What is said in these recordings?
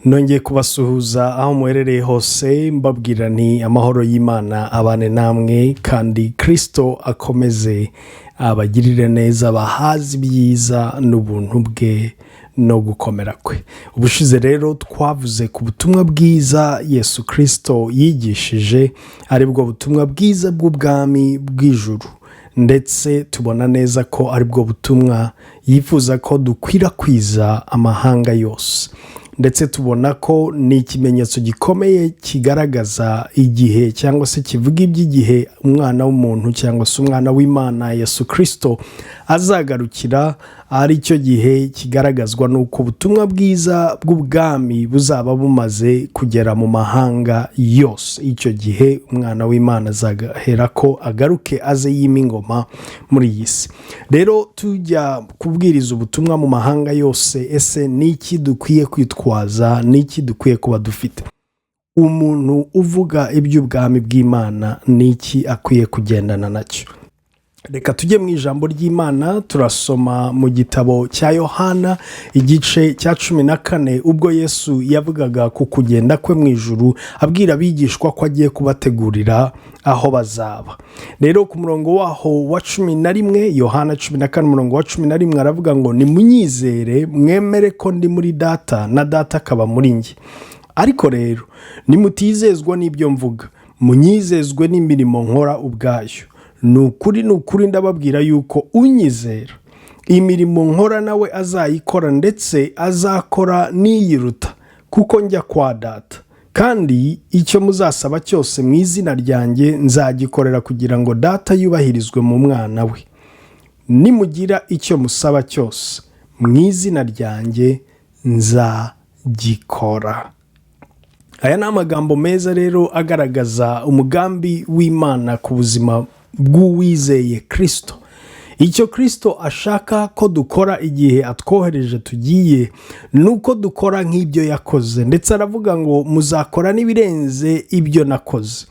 nongeye kubasuhuza aho muherereye hose mbabwira nti amahoro y'Imana abane namwe kandi Kristo akomeze abagirire neza bahazi ibyiza n'ubuntu bwe no gukomera kwe. Ubushize rero twavuze ku butumwa bwiza Yesu Kristo yigishije, aribwo butumwa bwiza bw'ubwami bw'ijuru, ndetse tubona neza ko aribwo butumwa yifuza ko dukwirakwiza amahanga yose, ndetse tubona ko ni ikimenyetso gikomeye kigaragaza igihe cyangwa se kivuga iby'igihe umwana w'umuntu cyangwa se umwana w'Imana Yesu Kristo azagarukira. Ari cyo gihe kigaragazwa n'uko ubutumwa bwiza bw'ubwami buzaba bumaze kugera mu mahanga yose. Icyo gihe umwana w'Imana azahera ko agaruke aze yima ingoma muri iyi si. Rero tujya kubwiriza ubutumwa mu mahanga yose, ese ni iki dukwiye kwitwaza, ni iki dukwiye kuba dufite? Umuntu uvuga iby'ubwami bw'Imana ni iki akwiye kugendana nacyo? Reka tujye mu ijambo ry'Imana. Turasoma mu gitabo cya Yohana igice cya 14, ubwo Yesu yavugaga ku kugenda kwe mu ijuru, abwira abigishwa ko agiye kubategurira aho bazaba. Rero ku murongo waho wa 11, Yohana 14 umurongo wa 11, aravuga ngo nimunyizere mwemere ko ndi muri Data na Data akaba muri njye. Ariko rero nimutizezwa n'ibyo mvuga, munyizezwe n'imirimo nkora ubwayo. Ni ukuri ndababwira yuko unyizera imirimo nkora nawe azayikora, ndetse azakora n'iyiruta, kuko njya kwa Data. Kandi icyo muzasaba cyose mu izina ryanjye nzagikorera, kugira ngo Data yubahirizwe mu mwana we. Nimugira icyo musaba cyose mu izina ryanjye nzagikora. Aya ni amagambo meza rero agaragaza umugambi w'Imana ku buzima bw'uwizeye Kristo. Icyo Kristo ashaka ko dukora igihe atwohereje tugiye, nuko dukora nk'ibyo yakoze, ndetse aravuga ngo muzakora n'ibirenze ibyo nakoze.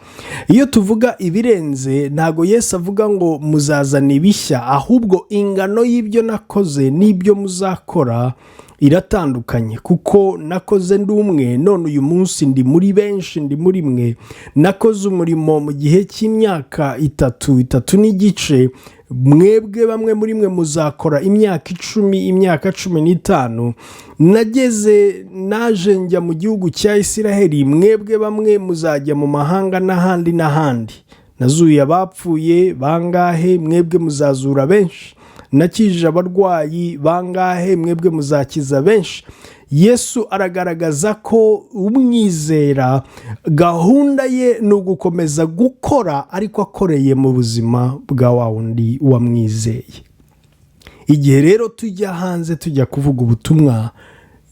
Iyo tuvuga ibirenze, ntago Yesu avuga ngo muzazana ibishya, ahubwo ingano y'ibyo nakoze n'ibyo muzakora iratandukanye, kuko nakoze ndi umwe, none uyu munsi ndi muri benshi, ndi muri mwe. Nakoze umurimo mu gihe cy'imyaka itatu n'igice, mwebwe bamwe muri mwe muzakora imyaka 10, imyaka 15. Naje njya mu gihugu cya Isiraheli, mwebwe bamwe muzajya mu mahanga n'ahandi. Nazuye abapfuye bangahe, mwebwe muzazura benshi. Nakijije abarwayi bangahe, mwebwe muzakiza benshi. Yesu aragaragaza ko umwizera gahunda ye ni ugukomeza gukora, ariko akoreye mu buzima bwa wa wundi wamwizeye. Igihe rero tujya hanze tujya kuvuga ubutumwa,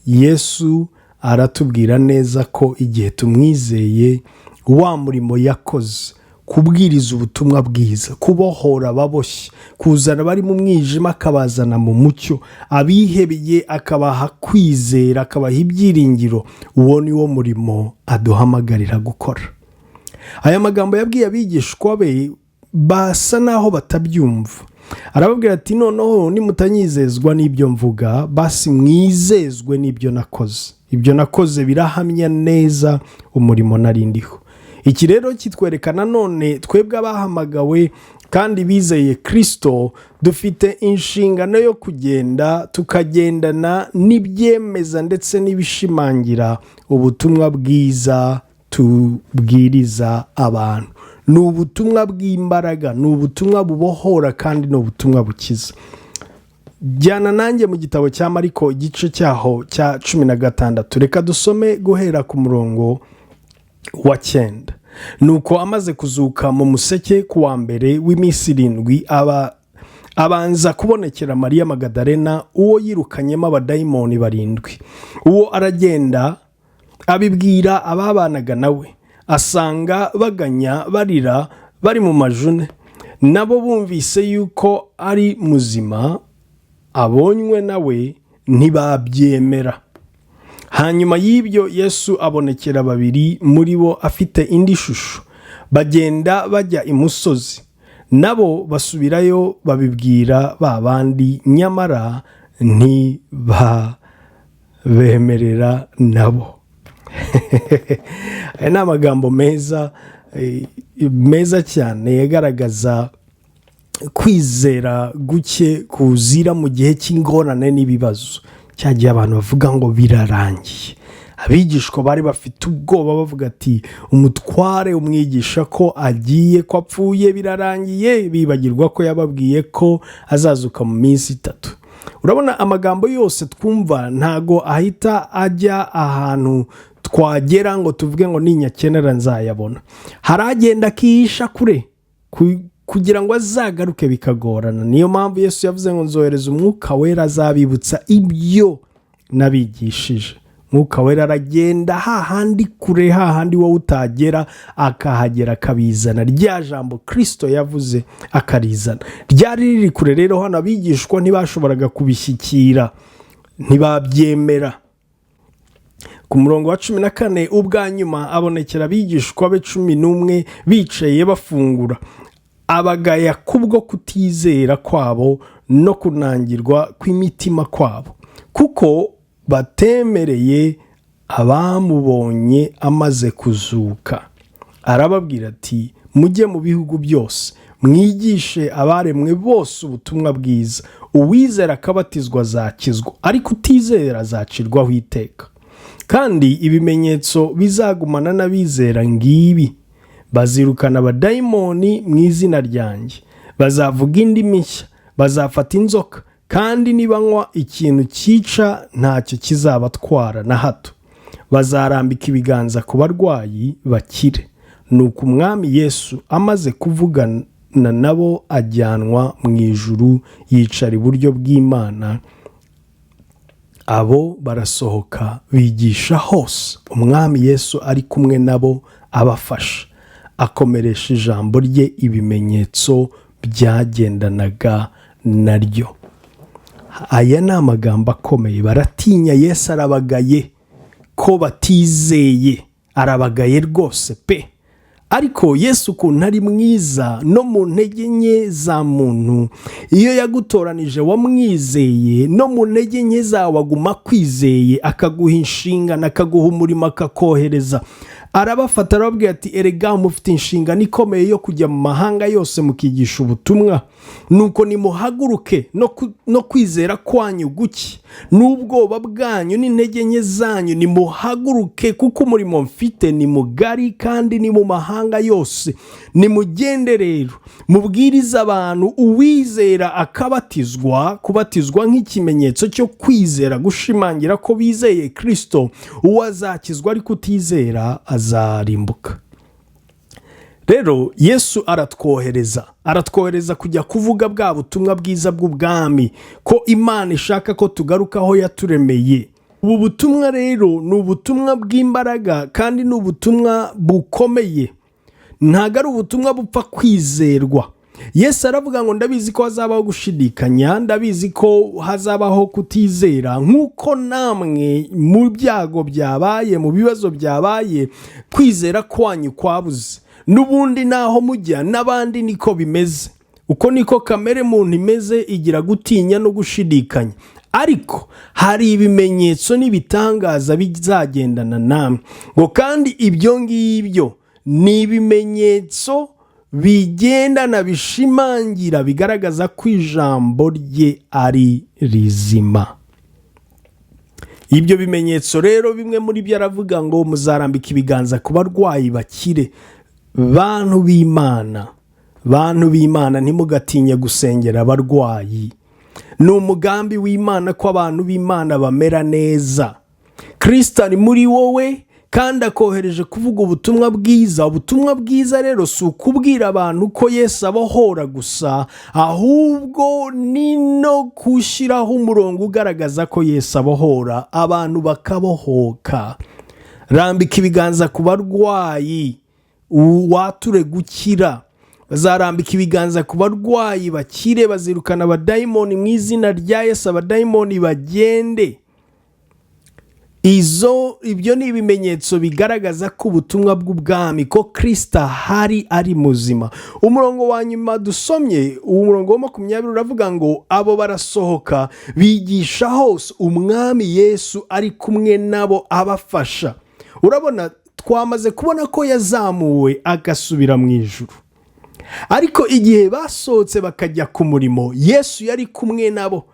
Yesu aratubwira neza ko igihe tumwizeye, wa murimo yakoze, kubwiriza ubutumwa bwiza, kubohora ababoshye, kuzana abari mu mwijima akabazana mu mucyo, abihebeye akabaha kwizera, akabaha ibyiringiro, uwo ni wo murimo aduhamagarira gukora. Aya magambo yabwiye abigishwa be basa naho batabyumva. Arababwira ati noneho nimutanyizezwa n'ibyo mvuga, basi mwizezwe n'ibyo nakoze. Ibyo nakoze birahamya neza umurimo narindiho. Iki rero kitwerekana none twebwe abahamagawe kandi bizeye Kristo, dufite inshingano yo kugenda tukagendana n'ibyemeza ndetse n'ibishimangira ubutumwa bwiza tubwiriza abantu. Ni ubutumwa bw'imbaraga, ni ubutumwa bubohora, kandi ni ubutumwa bukiza. Jyana nanjye mu gitabo cya Mariko igice cyaho cya 16. Reka dusome guhera ku murongo wa 9. Nuko amaze kuzuka mu museke ku wa mbere w'iminsi 7, abanza kubonekera Mariya Magadalena, uwo yirukanyemo abadayimoni 7. Uwo aragenda abibwira ababanaga nawe, asanga baganya barira bari mu majune. Nabo bumvise yuko ari muzima, abonywe nawe ntibabyemera. Hanyuma y'ibyo Yesu abonekera 2 muri bo afite indi shusho, bagenda bajya imusozi. Nabo basubirayo babibwira ba bandi, nyamara ntibabemerera nabo. aya ni amagambo meza cyane yagaragaza kwizera guke kuzira mu gihe cy'ingorane n'ibibazo. Cyagiye abantu bavuga ngo birarangiye. Abigishwa bari bafite ubwoba bavuga ati umutware umwigisha ko agiye, ko apfuye, birarangiye, bibagirwa ko yababwiye ko azazuka mu minsi 3. Urabona amagambo yose twumva ntago ahita ajya ahantu twagera ngo tuvuge ngo ninyakenera nzayabona. Haragenda akihisha kure kugira ngo azagaruke bikagorana. Niyo mpamvu Yesu yavuze ngo nzohereza umwuka wera azabibutsa ibyo nabigishije. Mwuka wera aragenda hahandi kure, hahandi wowe utagera, akahagera akabizana. Rya jambo Kristo yavuze akarizana. Ryari riri kure rero, hano abigishwa ntibashoboraga kubishyikira, ntibabyemera. Ku murongo wa 14 ubwa nyuma abonekera abigishwa be 11 bicaye bafungura. Abagaya kubwo kutizera kwabo no kunangirwa kw'imitima kwabo, kuko batemereye abamubonye amaze kuzuka. Arababwira ati mujye mu bihugu byose, mwigishe abaremwe bose ubutumwa bwiza. Uwizera akabatizwa azakizwa, ariko utizera azacirwaho iteka. Kandi ibimenyetso bizagumana n'abizera ngibi: bazirukana abadayimoni mu izina ryanjye, bazavuga indimi nshya, bazafata inzoka, kandi nibanywa ikintu cyica ntacyo kizabatwara na hato. Bazarambika ibiganza ku barwayi bakire. Nuko umwami Yesu amaze kuvugana nabo ajyanwa mu ijuru, yicara iburyo bw'Imana. Abo barasohoka bigisha hose, umwami Yesu ari kumwe nabo abafasha, akomeresha ijambo rye ibimenyetso byagendanaga naryo. Aya ni amagambo akomeye. Baratinya Yesu, arabagaye ko batizeye, arabagaye rwose pe. Ariko Yesu ukuntu ari mwiza no mu ntege nke za muntu, iyo yagutoranije wamwizeye, no mu ntege nke zawe aguma kwizeye, akaguha inshingano, akaguha umurimo, akakohereza. Arabafata arababwira ati erega mufite inshingano ikomeye yo kujya mu mahanga yose mukigisha ubutumwa. Nuko nimuhaguruke no kwizera kwanyu guke n'ubwoba bwanyu n'intege nke zanyu, nimuhaguruke kuko umurimo mfite ni mugari kandi ni mu mahanga yose. Nimugende rero mubwiriza abantu, uwizera akabatizwa, kubatizwa nk'ikimenyetso cyo kwizera, gushimangira ko bizeye Kristo. Uwo azakizwa ariko utizera azarimbuka. Rero Yesu aratwohereza kujya kuvuga bwa butumwa bwiza bw'ubwami, ko Imana ishaka ko tugaruka aho yaturemeye. Ubu butumwa rero ni ubutumwa bw'imbaraga kandi ni ubutumwa bukomeye. Ntago ari ubutumwa bupfa kwizerwa. Yesu aravuga ngo ndabizi ko hazabaho gushidikanya, ndabizi ko hazabaho kutizera, nk'uko namwe mu byago byabaye, mu bibazo byabaye, kwizera kwanyu kwabuze. N'ubundi naho mujya n'abandi niko bimeze. Uko niko kamere muntu imeze, igira gutinya no gushidikanya. Ariko hari ibimenyetso n'ibitangaza bizagendana namwe. Ngo kandi ibyo ngibyo ni ibimenyetso bigendana, bishimangira, bigaragaza ko ijambo rye ari rizima. Ibyo bimenyetso rero bimwe muri byo aravuga ngo muzarambika ibiganza ku barwayi bakire. Bantu b'Imana ntimugatinye gusengera abarwayi. Ni umugambi w'Imana ko abantu b'Imana bamera neza. Kristo ari muri wowe kandi akohereje kuvuga ubutumwa bwiza. Ubutumwa bwiza rero si ukubwira abantu ko Yesu abohora gusa, ahubwo ni no gushyiraho umurongo ugaragaza ko Yesu abohora, abantu bakabohoka. Rambika ibiganza ku barwayi, wature gukira. Bazarambika ibiganza ku barwayi bakire, bazirukana abadayimoni mu izina rya Yesu, abadayimoni bagende. Ibyo ni ibimenyetso bigaragaza ko ubutumwa bw'ubwami, ko Kristo ahari ari muzima. Umurongo wa nyuma dusomye, umurongo wa 20 uravuga ngo abo barasohoka bigisha hose, umwami Yesu ari kumwe nabo abafasha. urabona twamaze kubona ko yazamuwe agasubira mu ijuru, ariko igihe basohotse bakajya ku murimo Yesu yari kumwe nabo.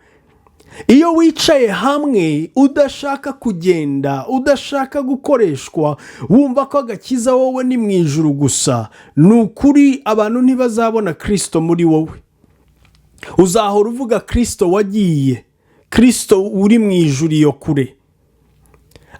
Iyo wicaye hamwe udashaka kugenda, udashaka gukoreshwa, wumva ko agakiza wowe ni mu ijuru gusa, ni ukuri abantu ntibazabona Kristo muri wowe. Uzahora uvuga Kristo wagiye, Kristo uri mu ijuru iyo kure.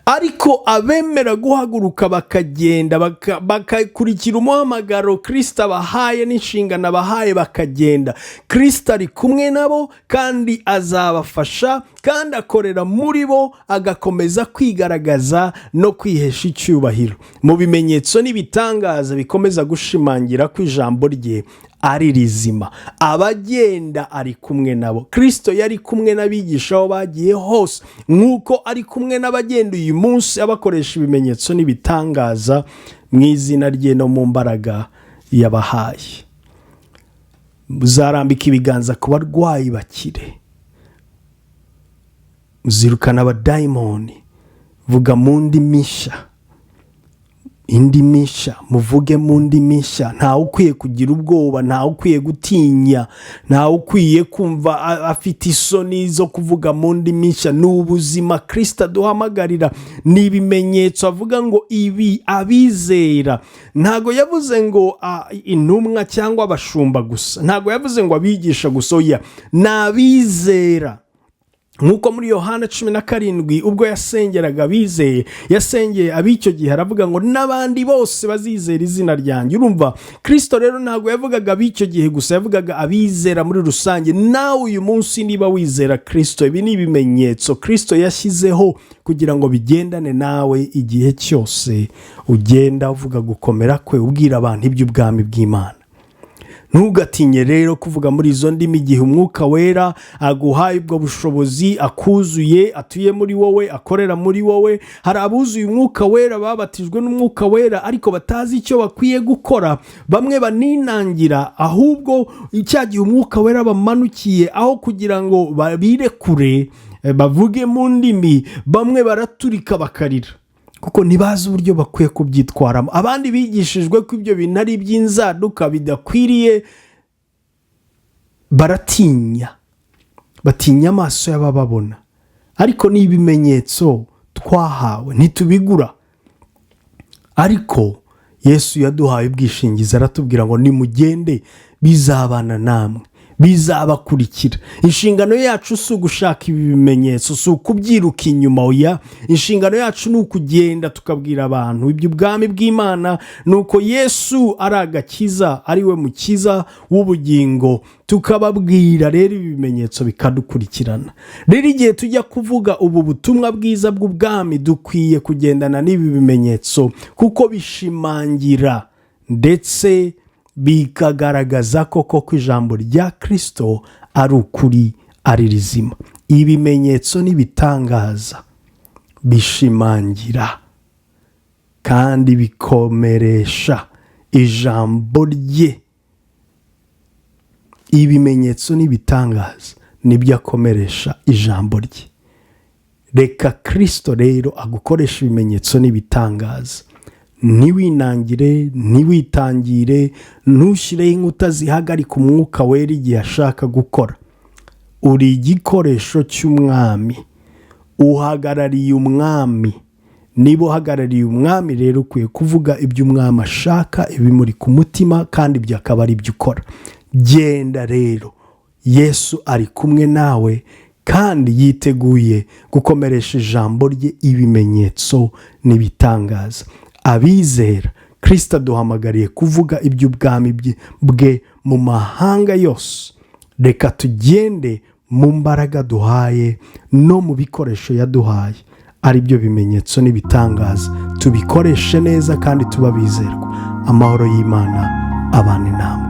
Ariko abemera guhaguruka bakagenda bakakurikira umuhamagaro Kristo abahaye n'inshingano abahaye bakagenda, Kristo ari kumwe nabo kandi azabafasha kandi akorera muri bo, agakomeza kwigaragaza no kwihesha icyubahiro mu bimenyetso n'ibitangaza bikomeza gushimangira ko ijambo rye ari rizima. Abagenda ari kumwe nabo. Kristo yari kumwe n'abigisha aho bagiye hose, nk'uko ari kumwe n'abagenda uyu munsi abakoresha ibimenyetso n'ibitangaza mu izina rye no mu mbaraga yabahaye. Muzarambika ibiganza ku barwayi bakire, muzirukana abadayimoni, vuga mu ndimi nshya, indimi nshya, muvuge mu ndimi nshya. Ntawe ukwiye kugira ubwoba, ntawe ukwiye gutinya, ntawe ukwiye kumva afite isoni zo kuvuga mu ndimi nshya. Ni ubuzima Kristo aduhamagarira, ni ibimenyetso avuga ngo ibi abizera. Ntago yavuze ngo intumwa cyangwa abashumba gusa, ntago yavuze ngo abigisha gusa, oya, ni abizera. Nk'uko muri Yohana 17 ubwo yasengeraga abizeye, yasengeye ab'icyo gihe aravuga ngo n'abandi bose bazizera izina ryanjye. Urumva Kristo rero ntabwo yavugaga ab'icyo gihe gusa, yavugaga abizera muri rusange. Nawe uyu munsi niba wizera Kristo, ibi ni ibimenyetso Kristo yashyizeho kugira ngo bigendane nawe igihe cyose ugenda uvuga gukomera kwe, ubwira abantu iby'ubwami bw'Imana. Ntugatinye rero kuvuga muri izo ndimi igihe umwuka wera aguhaye ubwo bushobozi, akuzuye, atuye muri wowe, akorera muri wowe. Hari abuzuye umwuka wera, babatijwe n'umwuka wera, ariko batazi icyo bakwiye gukora. Bamwe baninangira, ahubwo icya gihe umwuka wera bamanukiye, aho kugira ngo birekure bavuge mu ndimi, bamwe baraturika bakarira kuko ntibazi uburyo bakwiye kubyitwaramo. Abandi bigishijwe ko ibyo bintu ari iby'inzaduka bidakwiriye, baratinya, batinya amaso y'abababona. Ariko ni ibimenyetso twahawe, ntitubigura. Ariko Yesu yaduhaye ubwishingizi, aratubwira ngo nimugende bizabana namwe, bizabakurikira. Inshingano yacu si ugushaka ibi bimenyetso, si ukubyiruka inyuma, oya. Inshingano yacu ni ukugenda tukabwira abantu iby'ubwami bw'Imana, nuko Yesu ari agakiza, ari we mukiza w'ubugingo, tukababwira rero ibi bimenyetso bikadukurikirana. Rero igihe tujya kuvuga ubu butumwa bwiza bw'ubwami, dukwiye kugendana n'ibi bimenyetso kuko bishimangira ndetse bikagaragaza koko ijambo rya Kristo ari ukuri, ari rizima. Ibimenyetso n'ibitangaza bishimangira kandi bikomeresha ijambo rye. Ibimenyetso n'ibitangaza nibyo akomeresha ijambo rye. Reka Kristo rero agukoresha ibimenyetso n'ibitangaza. Ntiwinangire, ntiwitangire, ntushyireho inkuta zihagarika umwuka wera igihe ashaka gukora. Uri igikoresho cy'umwami, uhagarariye umwami. Niba uhagarariye umwami rero ukwiye kuvuga ibyo umwami ashaka, ibimuri ku mutima, kandi ibyo akaba ari byo ukora. Genda rero, Yesu ari kumwe nawe kandi yiteguye gukomeresha ijambo rye ibimenyetso n'ibitangaza. Abizera, Kristo aduhamagariye kuvuga iby'ubwami bwe mu mahanga yose. Reka tugende mu mbaraga duhaye no mu bikoresho yaduhaye, ari byo bimenyetso n'ibitangaza. Tubikoreshe neza kandi tuba bizerwa. Amahoro y'Imana abane namwe.